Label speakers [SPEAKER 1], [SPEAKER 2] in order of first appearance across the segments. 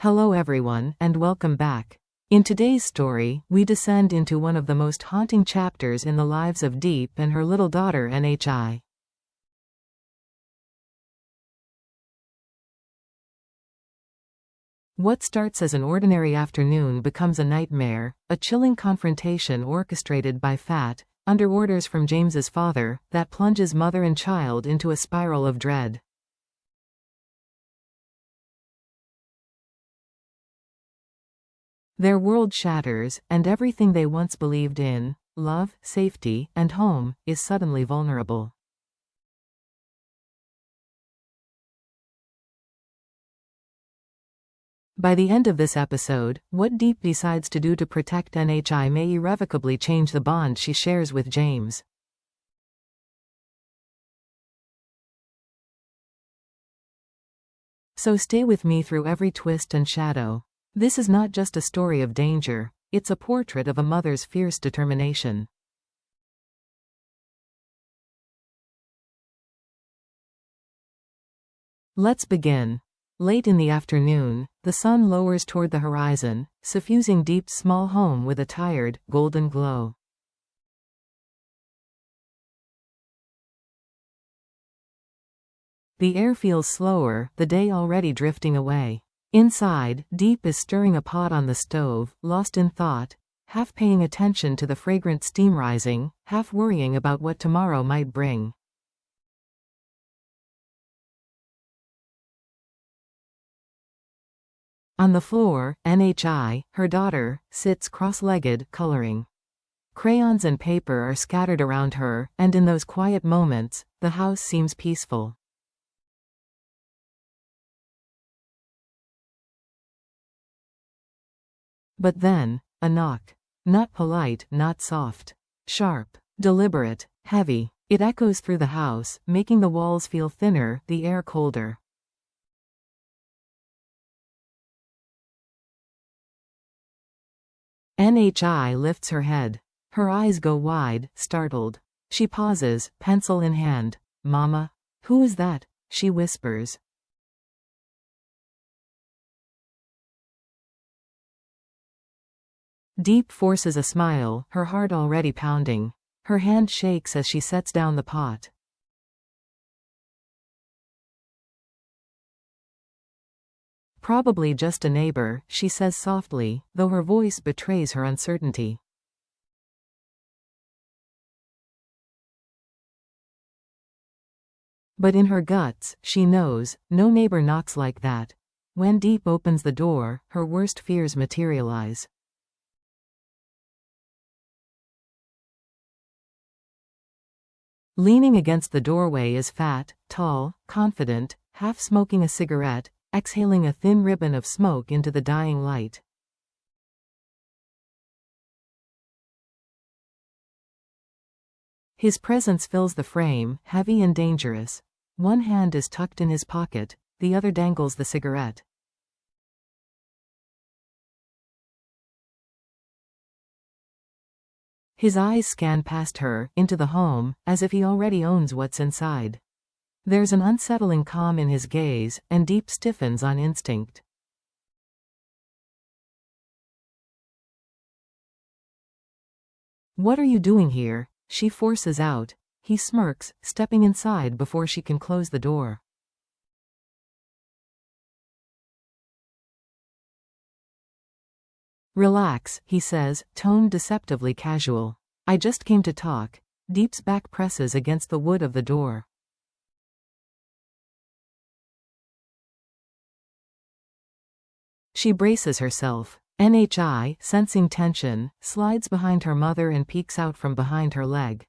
[SPEAKER 1] Hello everyone, and welcome back. In today's story, we descend into one of the most haunting chapters in the lives of Deep and her little daughter Nhi. What starts as an ordinary afternoon becomes a nightmare, a chilling confrontation orchestrated by Fat, under orders from James's father, that plunges mother and child into a spiral of dread. Their world shatters, and everything they once believed in, love, safety, and home, is suddenly vulnerable. By the end of this episode, what Deep decides to do to protect Nhi may irrevocably change the bond she shares with James. So stay with me through every twist and shadow. This is not just a story of danger, it's a portrait of a mother's fierce determination. Let's begin. Late in the afternoon, the sun lowers toward the horizon, suffusing Deep's small home with a tired, golden glow. The air feels slower, the day already drifting away. Inside, Deep is stirring a pot on the stove, lost in thought, half paying attention to the fragrant steam rising, half worrying about what tomorrow might bring. On the floor, Nhi, her daughter, sits cross-legged, coloring. Crayons and paper are scattered around her, and in those quiet moments, the house seems peaceful. But then, a knock. Not polite, not soft. Sharp. Deliberate. Heavy. It echoes through the house, making the walls feel thinner, the air colder. Nhi lifts her head. Her eyes go wide, startled. She pauses, pencil in hand. "Mama? Who is that?" she whispers. Deep forces a smile, her heart already pounding. Her hand shakes as she sets down the pot. "Probably just a neighbor," she says softly, though her voice betrays her uncertainty. But in her guts, she knows, no neighbor knocks like that. When Deep opens the door, her worst fears materialize. Leaning against the doorway is Fat, tall, confident, half smoking a cigarette, exhaling a thin ribbon of smoke into the dying light. His presence fills the frame, heavy and dangerous. One hand is tucked in his pocket, the other dangles the cigarette. His eyes scan past her, into the home, as if he already owns what's inside. There's an unsettling calm in his gaze, and Deep stiffens on instinct. "What are you doing here?" she forces out. He smirks, stepping inside before she can close the door. "Relax," he says, tone deceptively casual. "I just came to talk." Deep's back presses against the wood of the door. She braces herself. Nhi, sensing tension, slides behind her mother and peeks out from behind her leg.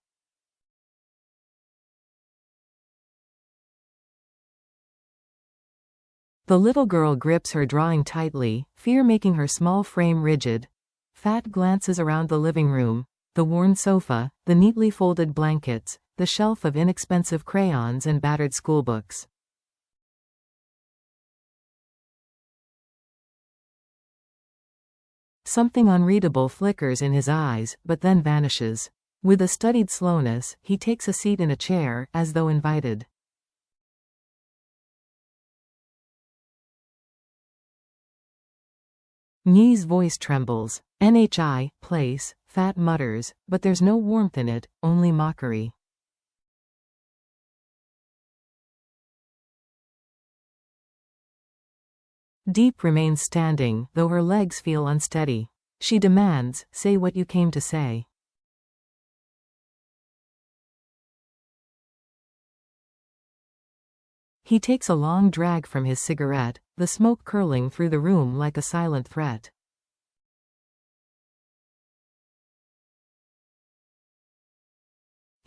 [SPEAKER 1] The little girl grips her drawing tightly, fear making her small frame rigid. Fat glances around the living room, the worn sofa, the neatly folded blankets, the shelf of inexpensive crayons and battered schoolbooks. Something unreadable flickers in his eyes, but then vanishes. With a studied slowness, he takes a seat in a chair, as though invited. Nyi's voice trembles. NHI, place, Fat mutters, but there's no warmth in it, only mockery. Deep remains standing, though her legs feel unsteady. She demands, say what you came to say. He takes a long drag from his cigarette, the smoke curling through the room like a silent threat.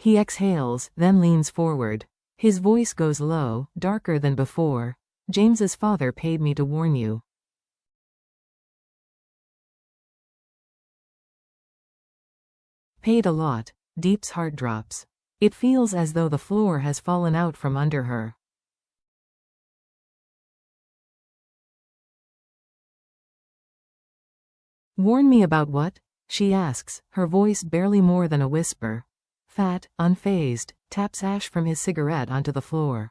[SPEAKER 1] He exhales, then leans forward. His voice goes low, darker than before. James's father paid me to warn you. Paid a lot. Deep's heart drops. It feels as though the floor has fallen out from under her. Warn me about what? She asks, her voice barely more than a whisper. Fat, unfazed, taps ash from his cigarette onto the floor.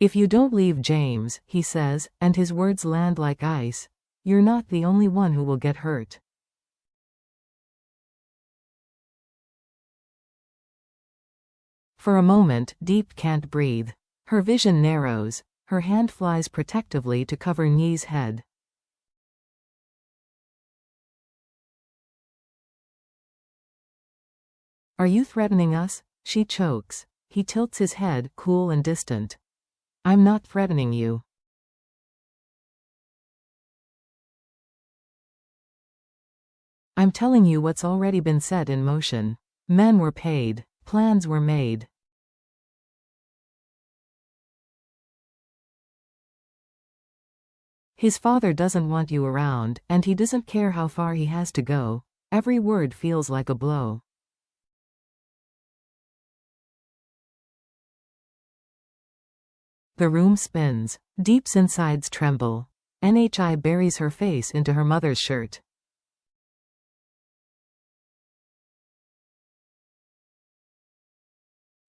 [SPEAKER 1] If you don't leave James, he says, and his words land like ice, you're not the only one who will get hurt. For a moment, Deep can't breathe. Her vision narrows. Her hand flies protectively to cover Nyi's head. Are you threatening us? She chokes. He tilts his head, cool and distant. I'm not threatening you. I'm telling you what's already been set in motion. Men were paid. Plans were made. His father doesn't want you around, and he doesn't care how far he has to go. Every word feels like a blow. The room spins. Deep's insides tremble. NHI buries her face into her mother's shirt.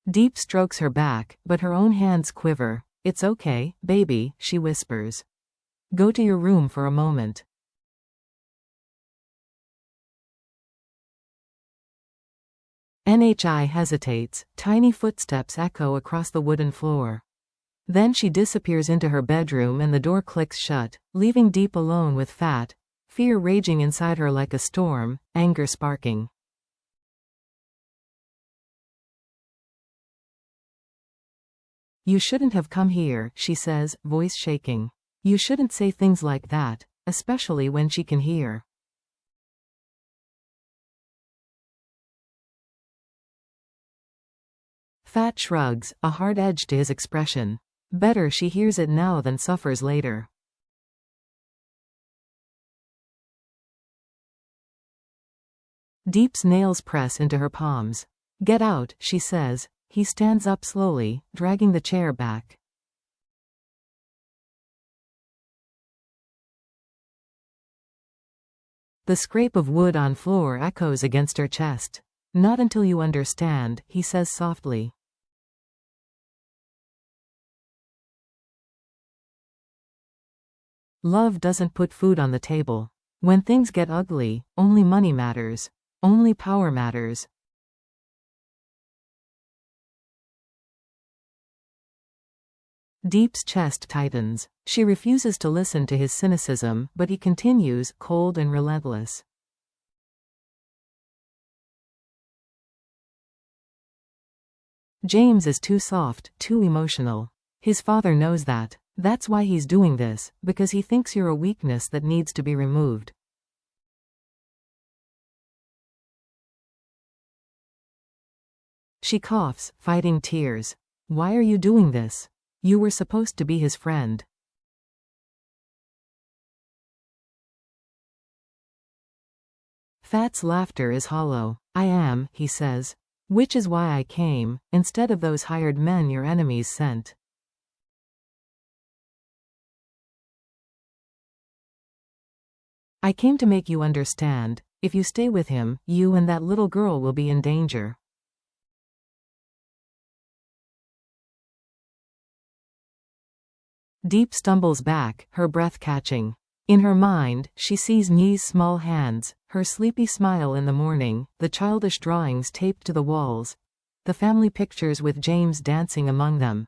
[SPEAKER 1] Deep strokes her back, but her own hands quiver. It's okay, baby, she whispers. Go to your room for a moment. NHI hesitates. Tiny footsteps echo across the wooden floor. Then she disappears into her bedroom and the door clicks shut, leaving Deep alone with Fat, fear raging inside her like a storm, anger sparking. You shouldn't have come here, she says, voice shaking. You shouldn't say things like that, especially when she can hear. Fat shrugs, a hard edge to his expression. Better she hears it now than suffers later. Deep's nails press into her palms. Get out, she says. He stands up slowly, dragging the chair back. The scrape of wood on floor echoes against her chest. Not until you understand, he says softly. Love doesn't put food on the table. When things get ugly, only money matters. Only power matters. Deep's chest tightens. She refuses to listen to his cynicism, but he continues, cold and relentless. James is too soft, too emotional. His father knows that. That's why he's doing this, because he thinks you're a weakness that needs to be removed. She coughs, fighting tears. Why are you doing this? You were supposed to be his friend. Fat's laughter is hollow. I am, he says. Which is why I came, instead of those hired men your enemies sent. I came to make you understand. If you stay with him, you and that little girl will be in danger. Deep stumbles back, her breath catching. In her mind, she sees Nye's small hands, her sleepy smile in the morning, the childish drawings taped to the walls, the family pictures with James dancing among them.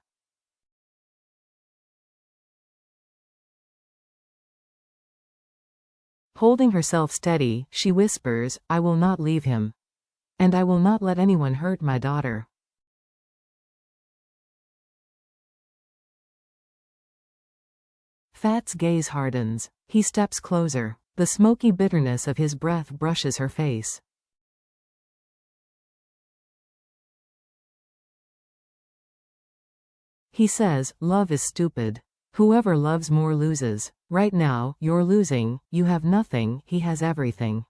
[SPEAKER 1] Holding herself steady, she whispers, "I will not leave him. And I will not let anyone hurt my daughter." Fat's gaze hardens. He steps closer. The smoky bitterness of his breath brushes her face. He says, "Love is stupid. Whoever loves more loses. Right now, you're losing, you have nothing, he has everything."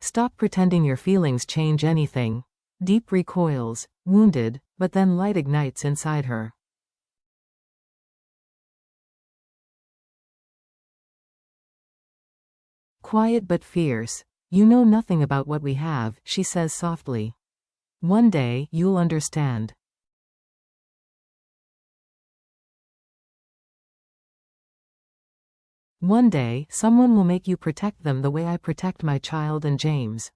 [SPEAKER 1] Stop pretending your feelings change anything. Deep recoils, wounded, but then light ignites inside her. Quiet but fierce. "You know nothing about what we have," she says softly. "One day, you'll understand." One day, someone will make you protect them the way I protect my child and James.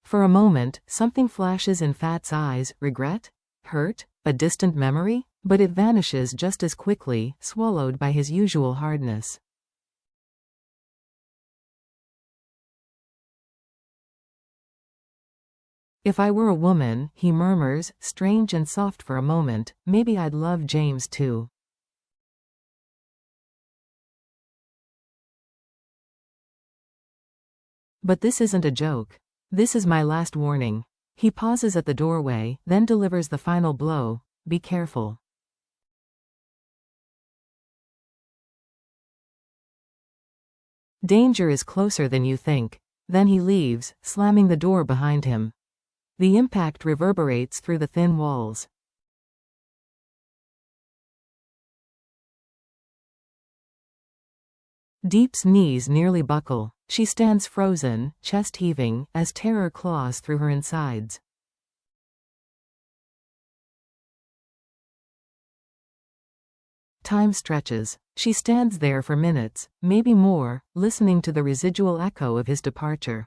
[SPEAKER 1] For a moment, something flashes in Fat's eyes, regret? Hurt? A distant memory? But it vanishes just as quickly, swallowed by his usual hardness. "If I were a woman," he murmurs, strange and soft for a moment, "maybe I'd love James too." But this isn't a joke. This is my last warning. He pauses at the doorway, then delivers the final blow. "Be careful." Danger is closer than you think. Then he leaves, slamming the door behind him. The impact reverberates through the thin walls. Deep's knees nearly buckle. She stands frozen, chest heaving, as terror claws through her insides. Time stretches. She stands there for minutes, maybe more, listening to the residual echo of his departure.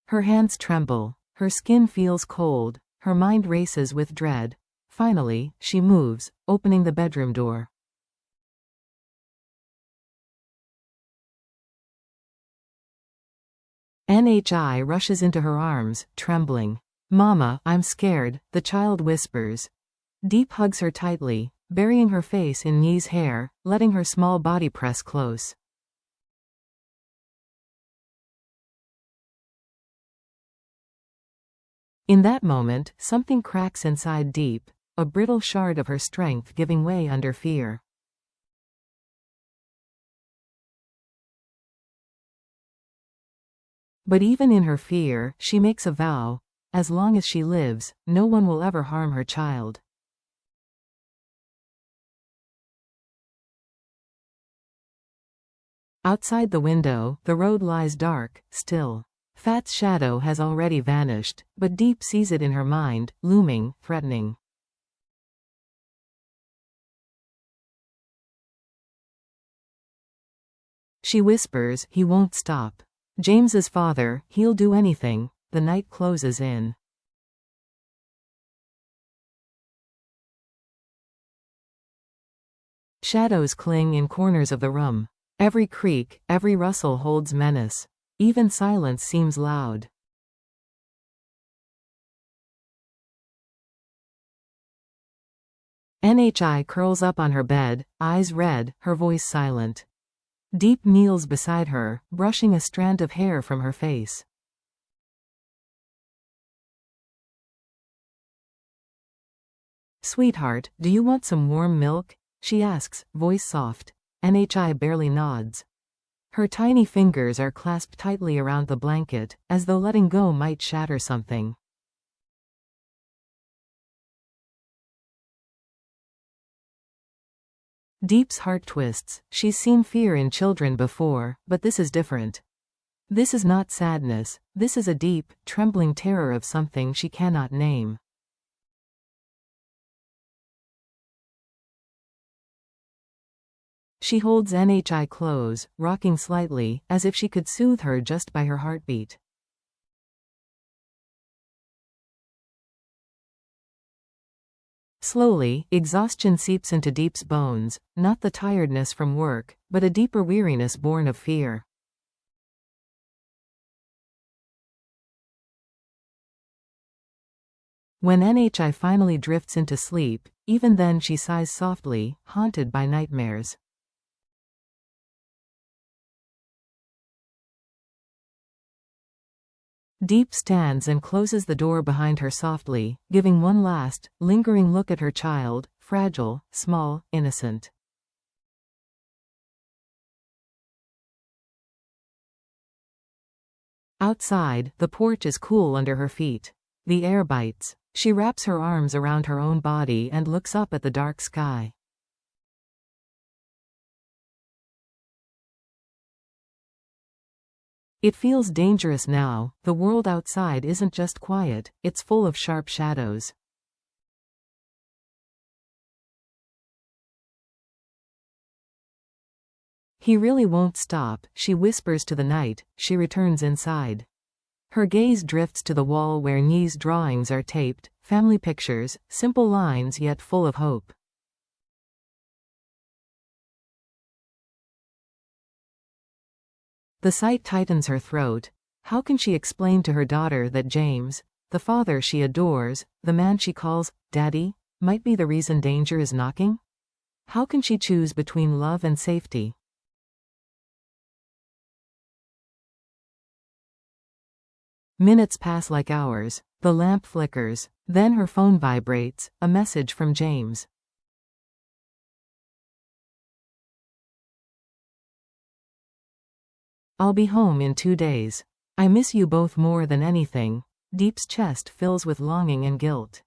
[SPEAKER 1] Her hands tremble. Her skin feels cold. Her mind races with dread. Finally, she moves, opening the bedroom door. NHI rushes into her arms, trembling. "Mama, I'm scared," the child whispers. Deep hugs her tightly, burying her face in Nye's hair, letting her small body press close. In that moment, something cracks inside Deep, a brittle shard of her strength giving way under fear. But even in her fear, she makes a vow. As long as she lives, no one will ever harm her child. Outside the window, the road lies dark, still. Fat's shadow has already vanished, but Deep sees it in her mind, looming, threatening. She whispers, "He won't stop. James's father, he'll do anything." The night closes in. Shadows cling in corners of the room. Every creak, every rustle holds menace. Even silence seems loud. NHI curls up on her bed, eyes red, her voice silent. Deep kneels beside her, brushing a strand of hair from her face. "Sweetheart, do you want some warm milk?" she asks, voice soft. NHI barely nods. Her tiny fingers are clasped tightly around the blanket, as though letting go might shatter something. Deep's heart twists. She's seen fear in children before, but this is different. This is not sadness, this is a deep, trembling terror of something she cannot name. She holds Nhi close, rocking slightly, as if she could soothe her just by her heartbeat. Slowly, exhaustion seeps into Deep's bones, not the tiredness from work, but a deeper weariness born of fear. When Nhi finally drifts into sleep, even then she sighs softly, haunted by nightmares. Deep stands and closes the door behind her softly, giving one last, lingering look at her child, fragile, small, innocent. Outside, the porch is cool under her feet. The air bites. She wraps her arms around her own body and looks up at the dark sky. It feels dangerous now. The world outside isn't just quiet, it's full of sharp shadows. He really won't stop, she whispers to the night. She returns inside. Her gaze drifts to the wall where Nhi's drawings are taped, family pictures, simple lines yet full of hope. The sight tightens her throat. How can she explain to her daughter that James, the father she adores, the man she calls Daddy, might be the reason danger is knocking? How can she choose between love and safety? Minutes pass like hours. The lamp flickers. Then her phone vibrates, a message from James. I'll be home in 2 days. I miss you both more than anything. Deep's chest fills with longing and guilt.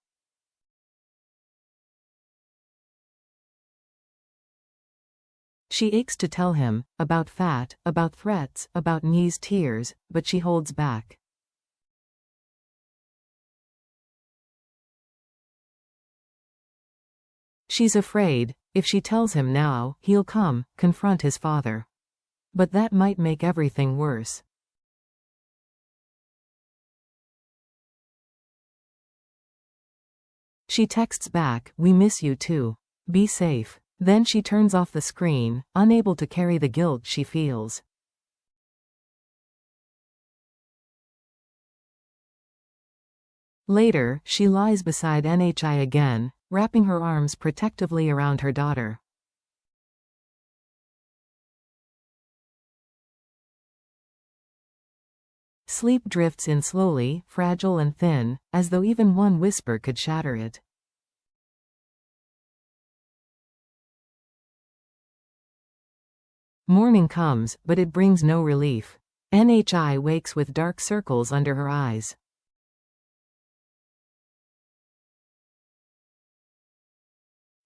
[SPEAKER 1] She aches to tell him, about Fat, about threats, about Nhi's tears, but she holds back. She's afraid, if she tells him now, he'll come, confront his father. But that might make everything worse. She texts back, "We miss you too. Be safe." Then she turns off the screen, unable to carry the guilt she feels. Later, she lies beside Nhi again, wrapping her arms protectively around her daughter. Sleep drifts in slowly, fragile and thin, as though even one whisper could shatter it. Morning comes, but it brings no relief. Nhi wakes with dark circles under her eyes.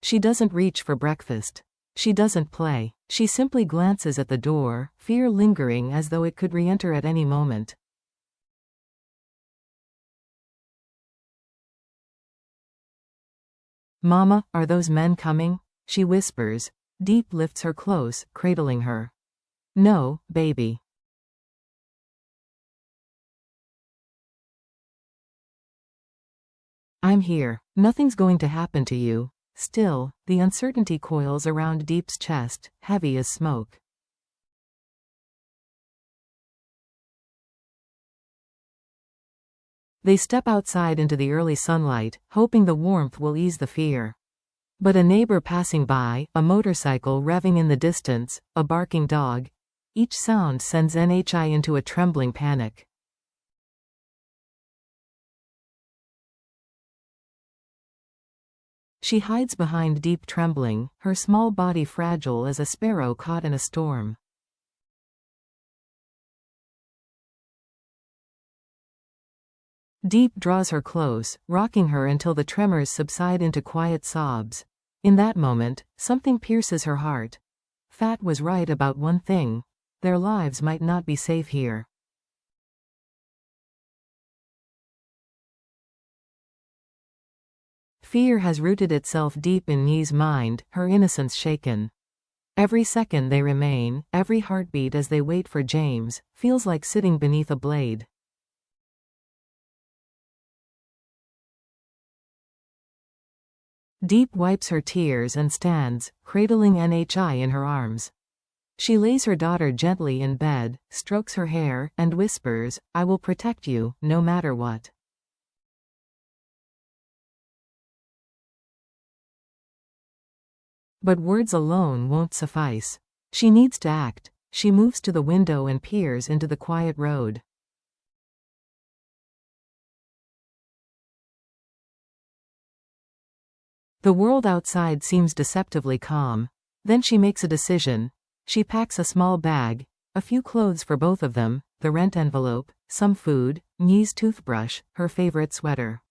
[SPEAKER 1] She doesn't reach for breakfast. She doesn't play. She simply glances at the door, fear lingering as though it could re-enter at any moment. "Mama, are those men coming?" she whispers. Deep lifts her close, cradling her. "No, baby." "I'm here. Nothing's going to happen to you." Still, the uncertainty coils around Deep's chest, heavy as smoke. They step outside into the early sunlight, hoping the warmth will ease the fear. But a neighbor passing by, a motorcycle revving in the distance, a barking dog, each sound sends Nhi into a trembling panic. She hides behind Deep, trembling, her small body fragile as a sparrow caught in a storm. Deep draws her close, rocking her until the tremors subside into quiet sobs. In that moment, something pierces her heart. Fat was right about one thing. Their lives might not be safe here. Fear has rooted itself deep in Nyi's mind, her innocence shaken. Every second they remain, every heartbeat as they wait for James, feels like sitting beneath a blade. Deep wipes her tears and stands, cradling Nhi in her arms. She lays her daughter gently in bed, strokes her hair, and whispers, "I will protect you, no matter what." But words alone won't suffice. She needs to act. She moves to the window and peers into the quiet road. The world outside seems deceptively calm. Then she makes a decision. She packs a small bag, a few clothes for both of them, the rent envelope, some food, Nyi's toothbrush, her favorite sweater.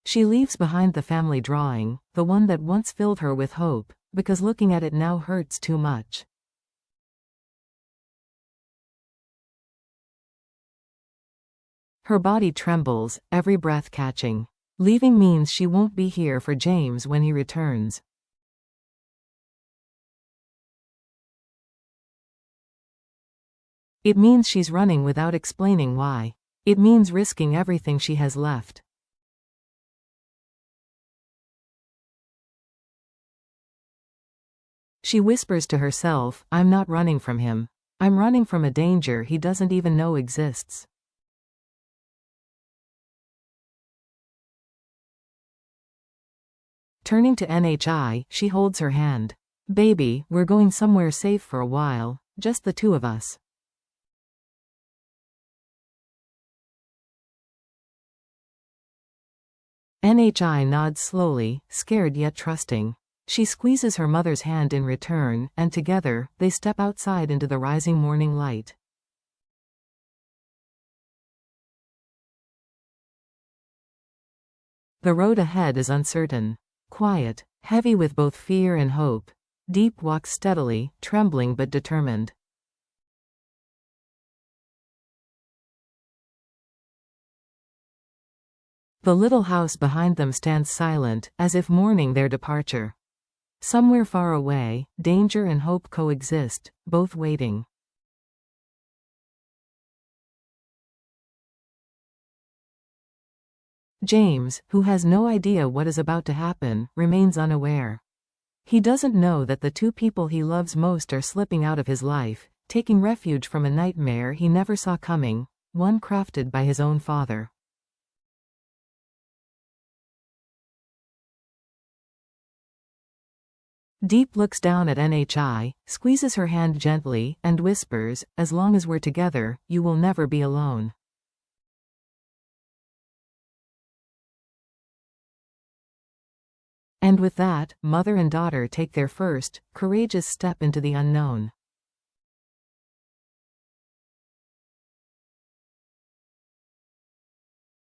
[SPEAKER 1] She leaves behind the family drawing, the one that once filled her with hope, because looking at it now hurts too much. Her body trembles, every breath catching. Leaving means she won't be here for James when he returns. It means she's running without explaining why. It means risking everything she has left. She whispers to herself, "I'm not running from him. I'm running from a danger he doesn't even know exists." Turning to Nhi, she holds her hand. "Baby, we're going somewhere safe for a while, just the two of us." Nhi nods slowly, scared yet trusting. She squeezes her mother's hand in return, and together, they step outside into the rising morning light. The road ahead is uncertain. Quiet, heavy with both fear and hope. Deep walks steadily, trembling but determined. The little house behind them stands silent, as if mourning their departure. Somewhere far away, danger and hope coexist, both waiting. James, who has no idea what is about to happen, remains unaware. He doesn't know that the two people he loves most are slipping out of his life, taking refuge from a nightmare he never saw coming, one crafted by his own father. Deep looks down at Nhi, squeezes her hand gently, and whispers, "As long as we're together, you will never be alone." And with that, mother and daughter take their first, courageous step into the unknown.